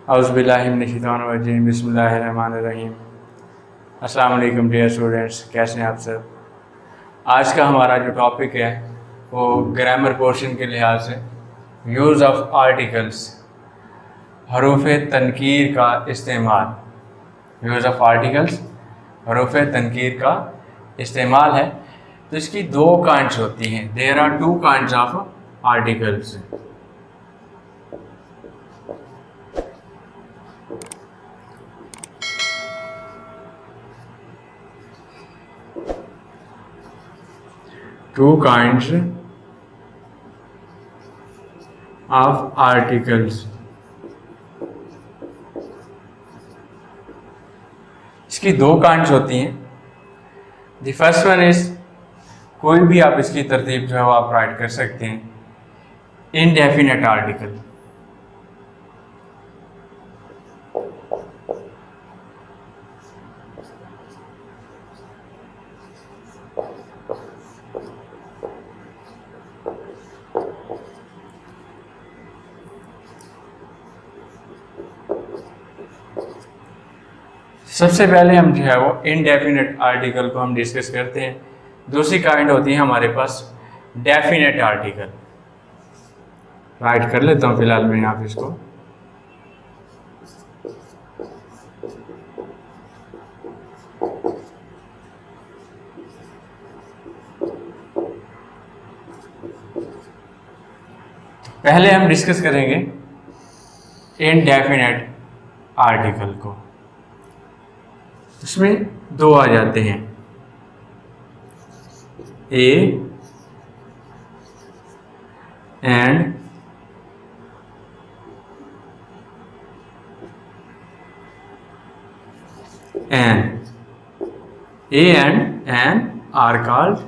औज़ुबिल्लाहि मिनश्शैतानिर्रजीम बिस्मिल्लाहिर्रहमानिर्रहीम। अस्सलाम वालेकुम डियर स्टूडेंट्स, कैसे हैं आप सब। आज का हमारा जो टॉपिक है वो ग्रामर पोर्शन के लिहाज से यूज़ ऑफ आर्टिकल्स, हरूफ तनकीर का इस्तेमाल। यूज़ ऑफ आर्टिकल्स, हरूफ तनकीर का इस्तेमाल है। तो इसकी दो काइंड्स होती हैं। There are two kinds of articles. Two kinds of articles. इसकी दो काइंड्स होती हैं। द फर्स्ट वन इज, कोई भी आप इसकी तरतीब जो है वो आप राइट कर सकते हैं, इनडेफिनेट आर्टिकल। सबसे पहले हम जो है वो इनडेफिनेट आर्टिकल को हम डिस्कस करते हैं। दूसरी काइंड होती है हमारे पास डेफिनेट आर्टिकल। राइट कर लेता हूँ फिलहाल मैं यहाँ पे इसको। पहले हम डिस्कस करेंगे इनडेफिनेट आर्टिकल को। इसमें दो आ जाते हैं, a and an. A and an are called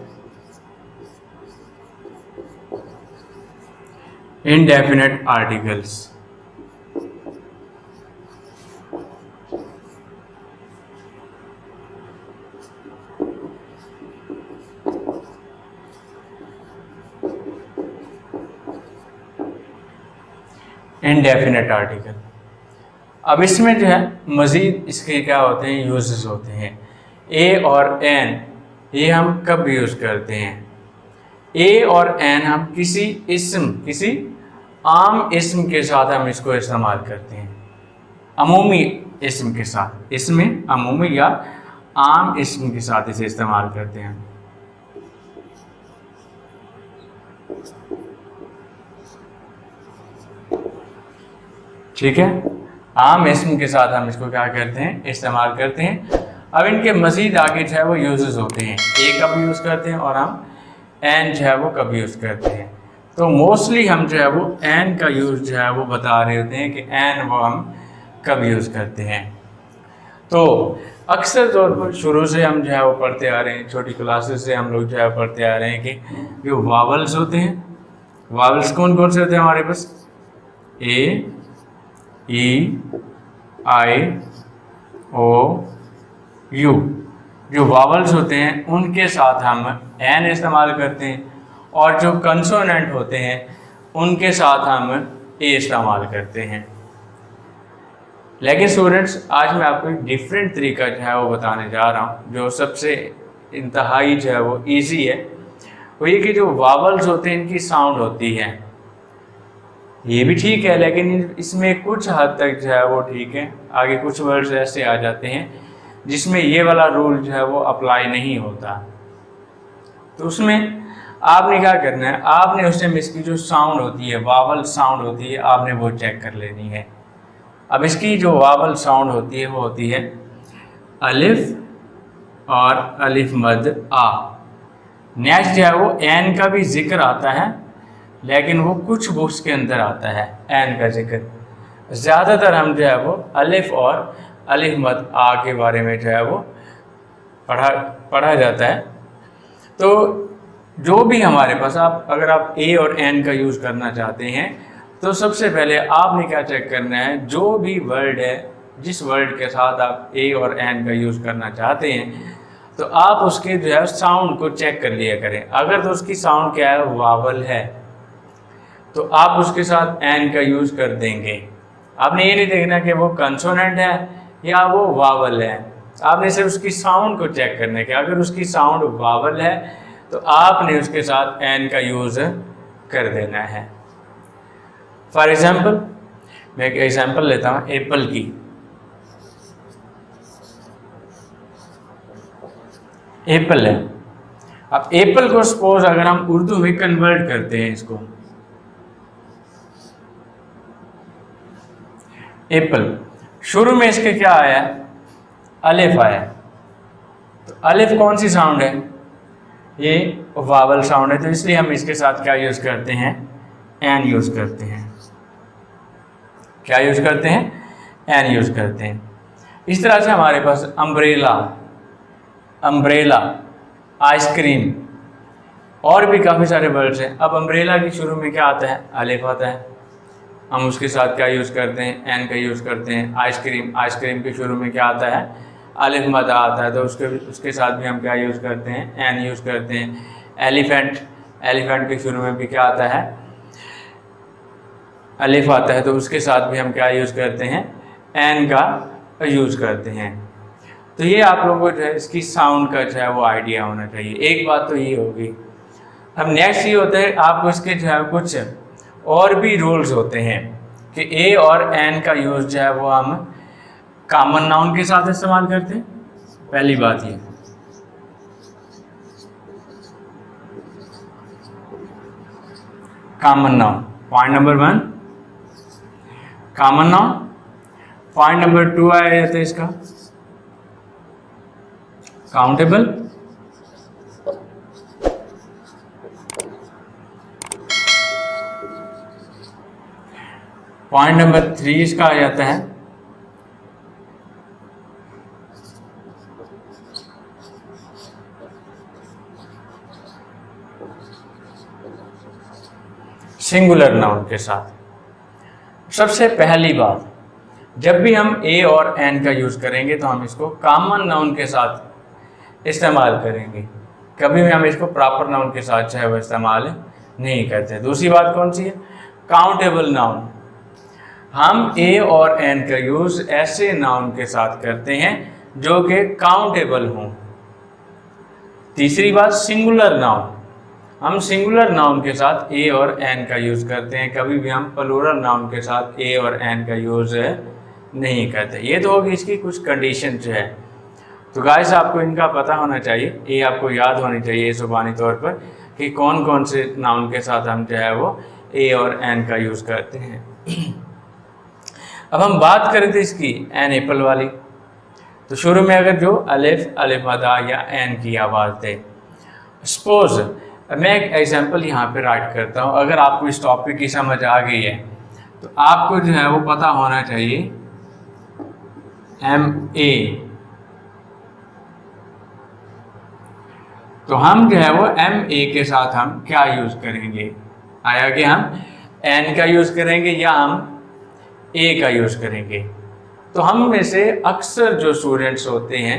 indefinite articles. Indefinite article. अब इसमें जो है मज़ीद इसके क्या होते हैं, यूजेस होते हैं। ए और एन ये हम कब यूज़ करते हैं? ए और एन हम किसी इस्म, किसी आम इस्म के साथ हम इसको इस्तेमाल करते हैं, अमूमी इस्म के साथ। इसमें अमूमी या आम इस्म के साथ इसे इस्तेमाल करते हैं। ठीक है, आम इस्म के साथ हम इसको क्या करते हैं, इस्तेमाल करते हैं। अब इनके मज़ीद आगे जो है वो यूजेस होते हैं। ए कब यूज़ करते हैं और हम एन जो है वो कब यूज़ करते हैं। तो मोस्टली हम जो है वो एन का यूज़ जो है वो बता रहे होते हैं कि एन वो हम कब यूज़ करते हैं। तो अक्सर तौर पर शुरू से हम जो है वो पढ़ते आ रहे हैं, छोटी क्लासेस से हम लोग जो है पढ़ते आ रहे हैं कि जो वावल्स होते हैं, वावल्स कौन कौन से होते हैं हमारे पास? ए, ई, आई, ओ, यू। जो वावल्स होते हैं उनके साथ हम एन इस्तेमाल करते हैं, और जो कंसोनेंट होते हैं उनके साथ हम ए इस्तेमाल करते हैं। लेकिन स्टूडेंट्स, आज मैं आपको एक डिफरेंट तरीका जो है वो बताने जा रहा हूँ, जो सबसे इंतहाई जो है वो ईजी है। वो ये कि जो वावल्स होते हैं इनकी साउंड होती है, ये भी ठीक है, लेकिन इसमें कुछ हद तक जो है वो ठीक है। आगे कुछ वर्ड्स ऐसे आ जाते हैं जिसमें ये वाला रूल जो है वो अप्लाई नहीं होता। तो उसमें आपने क्या करना है, आपने उस टाइम इसकी जो साउंड होती है, वावल साउंड होती है, आपने वो चेक कर लेनी है। अब इसकी जो वावल साउंड होती है वो होती है अलिफ और अलिफ मद आ। नेक्स्ट जो है वो एन का भी जिक्र आता है, लेकिन वो कुछ बुक्स के अंदर आता है एन का जिक्र। ज़्यादातर हम जो है वो अलिफ और अलिफ मद आ के बारे में जो है वो पढ़ा जाता है। तो जो भी हमारे पास, आप अगर आप ए और एन का यूज़ करना चाहते हैं तो सबसे पहले आपने क्या चेक करना है, जो भी वर्ड है, जिस वर्ड के साथ आप ए और एन का यूज़ करना चाहते हैं, तो आप उसके जो है साउंड को चेक कर लिया करें। अगर तो उसकी साउंड क्या है, वावल है, तो आप उसके साथ एन का यूज़ कर देंगे। आपने ये नहीं देखना कि वो कंसोनेंट है या वो वावल है, आपने सिर्फ उसकी साउंड को चेक करना है। अगर उसकी साउंड वावल है तो आपने उसके साथ एन का यूज़ कर देना है। फॉर एग्जाम्पल, मैं एक एग्जाम्पल लेता हूँ एप्पल की। एप्पल है, अब एप्पल को सपोज अगर हम उर्दू में कन्वर्ट करते हैं इसको, एप्पल, शुरू में इसके क्या आया, अलिफ आया। तो अलिफ कौन सी साउंड है, ये वावल साउंड है, तो इसलिए हम इसके साथ क्या यूज़ करते हैं, एन यूज़ करते हैं। क्या यूज़ करते हैं, एन यूज़ करते हैं। इस तरह से हमारे पास अम्ब्रेला, अम्ब्रेला, आइसक्रीम और भी काफ़ी सारे वर्ड्स हैं। अब अम्ब्रेला की शुरू में क्या आता है, अलिफ आता है, हम उसके साथ क्या यूज़ करते हैं, एन का यूज़ करते हैं। आइसक्रीम, आइसक्रीम के शुरू में क्या आता है, अलिफ मदा आता है, तो उसके साथ भी हम क्या यूज़ करते हैं, एन यूज़ करते हैं। एलिफेंट, एलिफेंट के शुरू में भी क्या आता है, अलिफ आता है, तो उसके साथ भी हम क्या यूज़ करते हैं, एन का यूज़ करते हैं। तो ये आप लोगों को जो है इसकी साउंड का जो है वो आइडिया होना चाहिए। एक बात तो ये होगी। अब नेक्स्ट ये होता है, आपको इसके जो है कुछ और भी रूल्स होते हैं कि ए और एन का यूज़ जो है वो हम कॉमन नाउन के साथ इस्तेमाल करते हैं। पहली बात ये, common noun, point number 1 common noun. Point number 2 आया जाता है इसका काउंटेबल। पॉइंट नंबर 3 इसका आ जाता है सिंगुलर नाउन के साथ। सबसे पहली बात, जब भी हम ए और एन का यूज़ करेंगे तो हम इसको कॉमन नाउन के साथ इस्तेमाल करेंगे, कभी भी हम इसको प्रॉपर नाउन के साथ चाहे वो इस्तेमाल नहीं करते। दूसरी बात कौन सी है, काउंटेबल नाउन। हम ए और एन का यूज़ ऐसे नाउन के साथ करते हैं जो कि काउंटेबल हों। तीसरी बात, सिंगुलर नाउन। हम सिंगुलर नाउन के साथ ए और एन का यूज़ करते हैं, कभी भी हम प्लूरल नाउन के साथ ए और एन का यूज़ नहीं करते। ये तो होगी इसकी कुछ कंडीशन जो है। तो गाइस आपको इनका पता होना चाहिए, ये आपको याद होनी चाहिए ज़ुबानी तौर पर कि कौन कौन से नाउन के साथ हम जो है वो ए और एन का यूज़ करते हैं। अब हम बात करें थे इसकी एन एप्पल वाली, तो शुरू में अगर जो अलिफ, अलिफ मदा या एन की आवाज़ दे। सपोज मैं एक एग्जांपल यहाँ पे राइट करता हूँ। अगर आपको इस टॉपिक की समझ आ गई है तो आपको जो है वो पता होना चाहिए एम ए, तो हम जो है वो एम ए के साथ हम क्या यूज़ करेंगे, आया कि हम एन का यूज़ करेंगे या हम ए का यूज़ करेंगे। तो हम में से अक्सर जो स्टूडेंट्स होते हैं,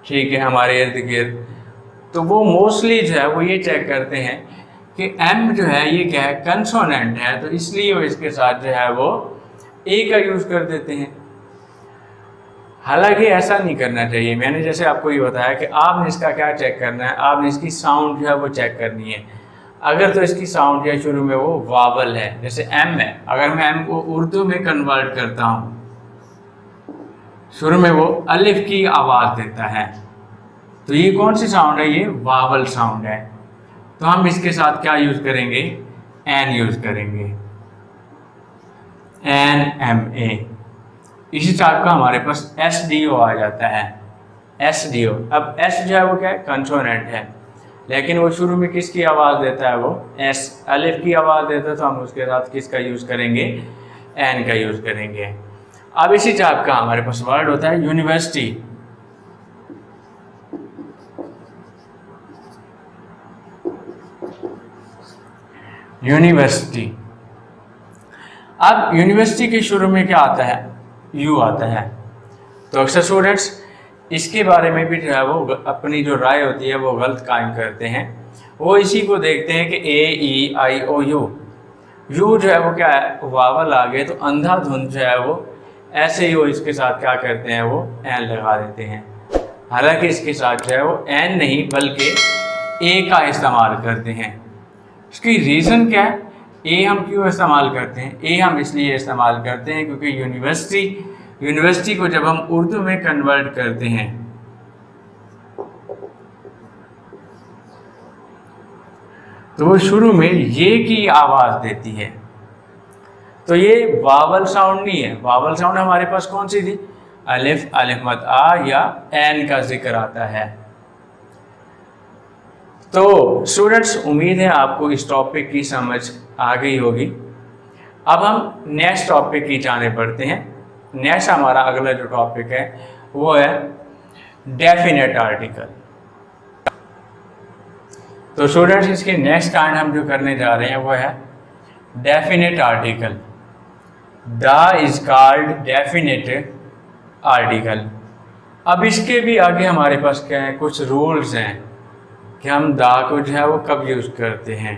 ठीक है, हमारे इर्द गिर्द, तो वो मोस्टली जो है वो ये चेक करते हैं कि एम जो है ये क्या है, कंसोनेंट है, तो इसलिए वो इसके साथ जो है वो ए का यूज़ कर देते हैं। हालांकि ऐसा नहीं करना चाहिए। मैंने जैसे आपको ये बताया कि आपने इसका क्या चेक करना है, आपने इसकी साउंड जो है वो चेक करनी है। अगर तो इसकी साउंड जो है शुरू में वो वावल है, जैसे एम है, अगर मैं एम को उर्दू में कन्वर्ट करता हूँ, शुरू में वो अलिफ की आवाज़ देता है, तो ये कौन सी साउंड है, ये वावल साउंड है। तो हम इसके साथ क्या यूज़ करेंगे, एन यूज़ करेंगे, एन एम ए। इसी टाइप का हमारे पास एस डी ओ आ जाता है, एस डी ओ। अब एस जो है वो क्या है, कंसोनेंट है, लेकिन वो शुरू में किसकी आवाज़ देता है, वो एस, अलिफ की आवाज़ देता है, तो हम उसके साथ किसका यूज़ करेंगे, एन का यूज़ करेंगे। अब इसी टाइप का हमारे पास वर्ड होता है यूनिवर्सिटी। यूनिवर्सिटी, अब यूनिवर्सिटी के शुरू में क्या आता है, यू आता है। तो अक्सर स्टूडेंट्स इसके बारे में भी जो है वो अपनी जो राय होती है वो गलत कायम करते हैं। वो इसी को देखते हैं कि ए ई आई ओ यू, यू जो है वो क्या है, वावल आ गए तो अंधाधुंध जो है वो ऐसे ही वो इसके साथ क्या करते हैं, वो एन लगा देते हैं। हालांकि इसके साथ जो है वो एन नहीं बल्कि ए का इस्तेमाल करते हैं। इसकी रीज़न क्या है, ए हम क्यों इस्तेमाल करते हैं? ए हम इसलिए इस्तेमाल करते हैं क्योंकि यूनिवर्सिटी को जब हम उर्दू में कन्वर्ट करते हैं तो वो शुरू में ये की आवाज़ देती है। तो ये वावल साउंड नहीं है। वावल साउंड हमारे पास कौन सी थी? अलिफ, अलिफ मद आ या एन का जिक्र आता है। तो स्टूडेंट्स, उम्मीद है आपको इस टॉपिक की समझ आ गई होगी। अब हम नेक्स्ट टॉपिक की जाने बढ़ते हैं। नेक्स्ट हमारा अगला जो टॉपिक है वो है डेफिनेट आर्टिकल। तो स्टूडेंट्स, इसके नेक्स्ट काइंड हम जो करने जा रहे हैं वो है definite article. The is called definite article. अब इसके भी आगे हमारे पास क्या है, कुछ रूल्स हैं कि हम दा को जो है वो कब यूज़ करते हैं।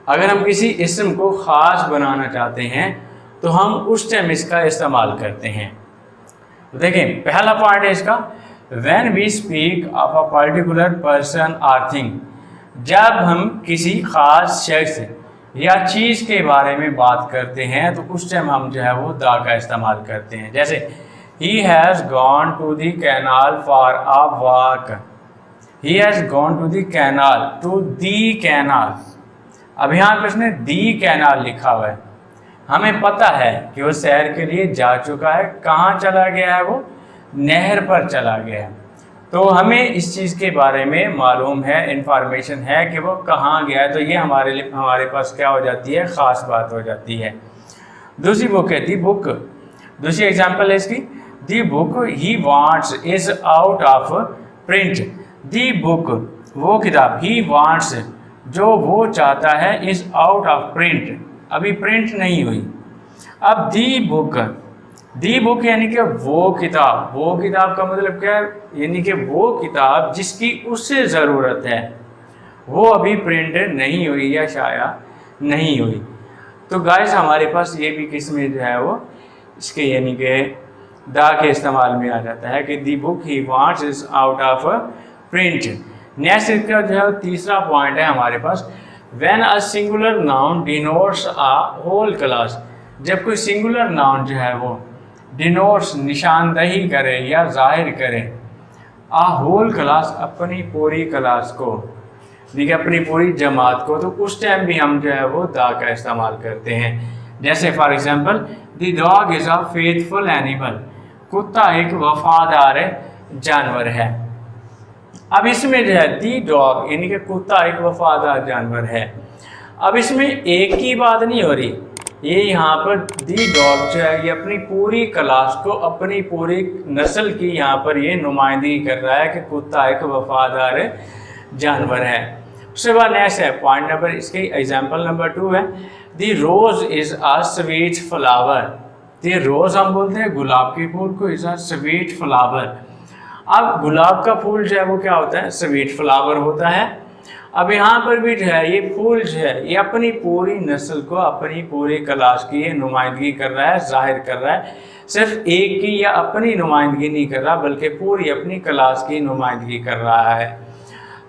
अगर हम किसी इस्म को ख़ास बनाना चाहते हैं तो हम उस टाइम इसका इस्तेमाल करते हैं। तो देखें, पहला पॉइंट है इसका, when we speak of a particular person और थिंग। जब हम किसी ख़ास शख्स या चीज़ के बारे में बात करते हैं तो उस टाइम हम जो है वो दा का इस्तेमाल करते हैं। जैसे he has gone to the canal for a walk. He has gone to the canal, to the canal. अब यहाँ पर इसने दी कैनाल लिखा हुआ है। हमें पता है कि वो सैर के लिए जा चुका है। कहाँ चला गया है? वो नहर पर चला गया है। तो हमें इस चीज़ के बारे में मालूम है, इंफॉर्मेशन है कि वो कहाँ गया है। तो ये हमारे पास क्या हो जाती है, ख़ास बात हो जाती है। दूसरी बुक है दी बुक। दूसरी एग्जाम्पल है इसकी, the book he wants is out of print. The book, वो किताब, ही वांट्स, जो वो चाहता है, इज़ आउट ऑफ प्रिंट, अभी प्रिंट नहीं हुई। अब दी बुक यानी कि वो किताब। वो किताब का मतलब क्या है? यानी कि वो किताब जिसकी उससे ज़रूरत है, वो अभी प्रिंट नहीं हुई या शाया नहीं हुई। तो गाइस, हमारे पास ये भी किस्में जो है वो इसके यानी कि दा के इस्तेमाल में आ जाता है कि the book he wants is out of print. Next इसका जो है तीसरा पॉइंट है हमारे पास, when a singular noun denotes a whole class. जब कोई सिंगुलर नाउन जो है वो डिनोट्स, निशानदही करे या जाहिर करे, आ होल क्लास, अपनी पूरी क्लास को, देखिए अपनी पूरी जमात को, तो उस टाइम भी हम जो है वो दा का इस्तेमाल करते हैं। जैसे for example, the dog is a faithful animal. कुत्ता एक वफादार जानवर है। अब इसमें जो है दी डॉग यानी कि कुत्ता एक वफादार जानवर है। अब इसमें एक की बात नहीं हो रही, ये यहाँ पर दी डॉग जो है ये अपनी पूरी क्लास को, अपनी पूरी नस्ल की यहाँ पर ये नुमाइंदगी कर रहा है कि कुत्ता एक वफादार जानवर है। उसके बाद नेक्स्ट है पॉइंट नंबर, इसकी एग्जाम्पल नंबर 2 है, दी रोज़ इज़ अ स्वीट फ्लावर। दी रोज़ हम बोलते हैं गुलाब के फूल को, इज़ अ स्वीट फ्लावर। अब गुलाब का फूल जो है वो क्या होता है? स्वीट फ्लावर होता है। अब यहाँ पर भी जो है ये फूल जो है ये अपनी पूरी नस्ल को, अपनी पूरी क्लास की ये नुमाइंदगी कर रहा है, जाहिर कर रहा है। सिर्फ एक की या अपनी नुमाइंदगी नहीं कर रहा बल्कि पूरी अपनी क्लास की नुमाइंदगी कर रहा है।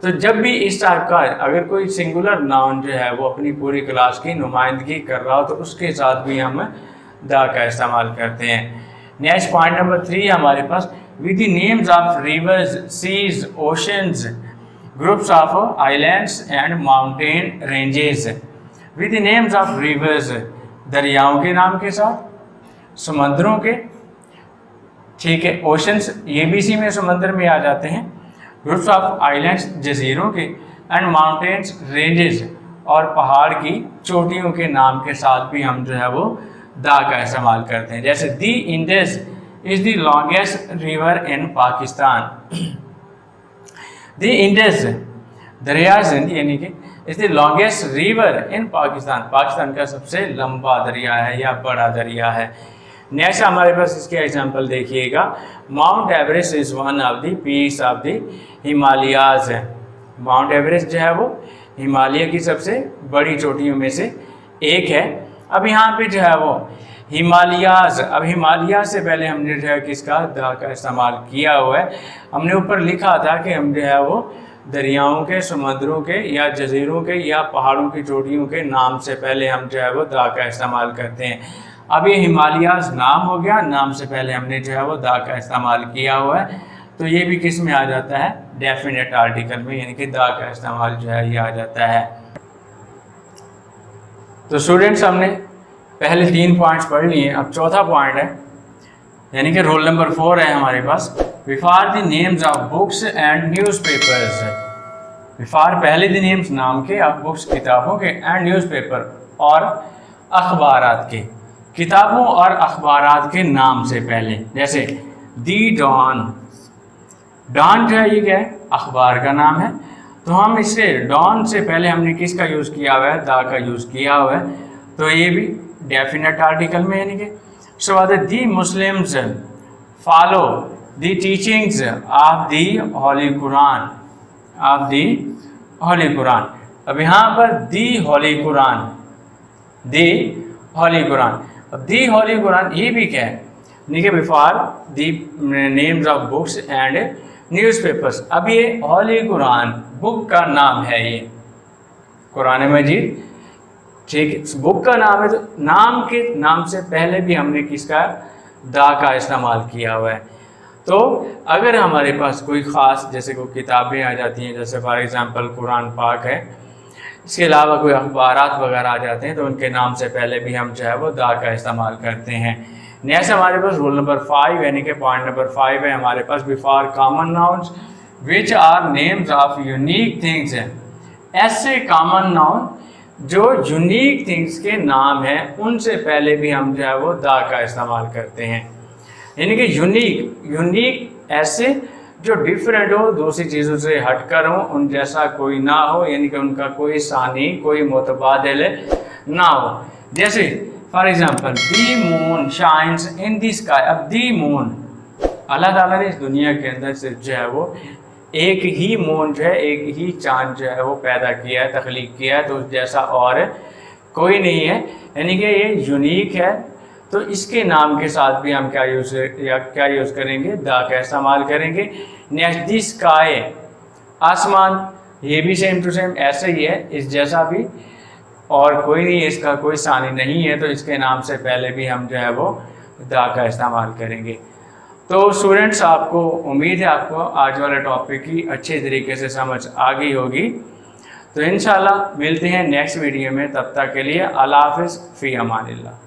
तो जब भी इस टाइप का अगर कोई सिंगुलर नाउन जो है वो अपनी पूरी क्लास की नुमाइंदगी कर रहा हो तो उसके साथ भी हम दा का इस्तेमाल करते हैं। नेक्स्ट पॉइंट नंबर 3 हमारे पास, with the names of rivers, seas, oceans, groups of islands and mountain ranges. With the names of rivers, दरियाओं के नाम के साथ, समुद्रों के, ठीक है, ओशंस ये भी इसी में समुद्र में आ जाते हैं, ग्रुप्स ऑफ आइलैंड्स जजीरों के, एंड माउंटेन्स रेंजेस और पहाड़ की चोटियों के नाम के साथ भी हम जो है वो दा का इस्तेमाल करते हैं। जैसे the Indus is the longest river in Pakistan. The Indus दरिया सिंध यानी कि is the longest river in Pakistan, Pakistan का सबसे लंबा दरिया है या बड़ा दरिया है। नेक्स्ट हमारे पास इसके एग्जांपल देखिएगा, Mount Everest is one of the peaks of the Himalayas है। माउंट एवरेस्ट जो है वो हिमालय की सबसे बड़ी चोटियों में से एक है। अब यहाँ पे जो है वो हिमालयाज, अब हिमालय से पहले हमने जो है किसका, द का इस्तेमाल किया हुआ है। हमने ऊपर लिखा था कि हम जो है वो दरियाओं के, समुद्रों के या जजीरों के या पहाड़ों की चोटियों के नाम से पहले हम जो है वो द का इस्तेमाल करते हैं। अब ये हिमालयाज नाम हो गया, नाम से पहले हमने जो है वो द का इस्तेमाल किया हुआ है, तो ये भी किस में आ जाता है, डेफिनेट आर्टिकल में, यानी कि द का इस्तेमाल जो है ये आ जाता है। तो स्टूडेंट्स हमने पहले 3 पॉइंट्स पढ़ लिए, अब चौथा पॉइंट है, यानी कि रोल नंबर 4 है हमारे पास। Before the names of books and newspapers. Before पहले द नेम्स नाम के, ऑफ बुक्स किताबों के, एंड न्यूज़पेपर और अखबारात के, किताबों और अखबारात के नाम से पहले। जैसे दी डॉन, डॉन जो है ये क्या है, अखबार का नाम है, तो हम इससे डॉन से पहले हमने किसका यूज़ किया हुआ है, दा का यूज़ किया हुआ है, तो ये भी डेफिनेट आर्टिकल में, यानी कि उसके बाद the Muslims follow the teachings of the Holy Quran, of the Holy Quran. अब यहाँ पर दी होली कुरान, दी होली कुरान, अब दी होली कुरान ये भी क्या है, यानी कि before the names of books and newspapers. अब ये होली कुरान बुक का नाम है, ये कुरान मजीद, ठीक है, बुक का नाम है, तो नाम के नाम से पहले भी हमने किसका, दा का इस्तेमाल किया हुआ है। तो अगर हमारे पास कोई ख़ास, जैसे कोई किताबें आ जाती हैं, जैसे फॉर एग्ज़ाम्पल कुरान पाक है, इसके अलावा कोई अखबारात वगैरह आ जाते हैं, तो उनके नाम से पहले भी हम जो है वो दा का इस्तेमाल करते हैं। नेक्स्ट हमारे पास रूल नंबर 5, यानी कि पॉइंट नंबर 5 है हमारे पास, before common nouns which are names of unique things है। ऐसे कॉमन नाउन जो यूनिक थिंग्स के नाम हैं, उनसे पहले भी हम जो है वो दा का इस्तेमाल करते हैं। यानी कि यूनिक ऐसे जो डिफरेंट हो, दूसरी चीज़ों से हटकर हो, उन जैसा कोई ना हो, यानी कि उनका कोई सानी, कोई मुतबादिल ना हो। जैसे for example the moon shines in the sky. अब दी मून, अल्लाह ताला ने इस दुनिया के अंदर सिर्फ जो है वो एक ही मून जो है, एक ही चांद जो है वो पैदा किया है, तख्लीक किया है, तो उस जैसा और कोई नहीं है, यानी कि ये यूनिक है। तो इसके नाम के साथ भी हम क्या यूज़ करेंगे, दा का इस्तेमाल करेंगे। नेक्स्ट दी स्काई, आसमान, ये भी सेम टू सेम ऐसे ही है, इस जैसा भी और कोई नहीं, इसका कोई सानी नहीं है, तो इसके नाम से पहले भी हम जो है वो दा का इस्तेमाल करेंगे। तो स्टूडेंट्स, आपको उम्मीद है आपको आज वाले टॉपिक की अच्छे तरीके से समझ आ गई होगी। तो इंशाल्लाह मिलते हैं नेक्स्ट वीडियो में, तब तक के लिए अल्लाह हाफ़िज़, फ़ी अमानिल्लाह।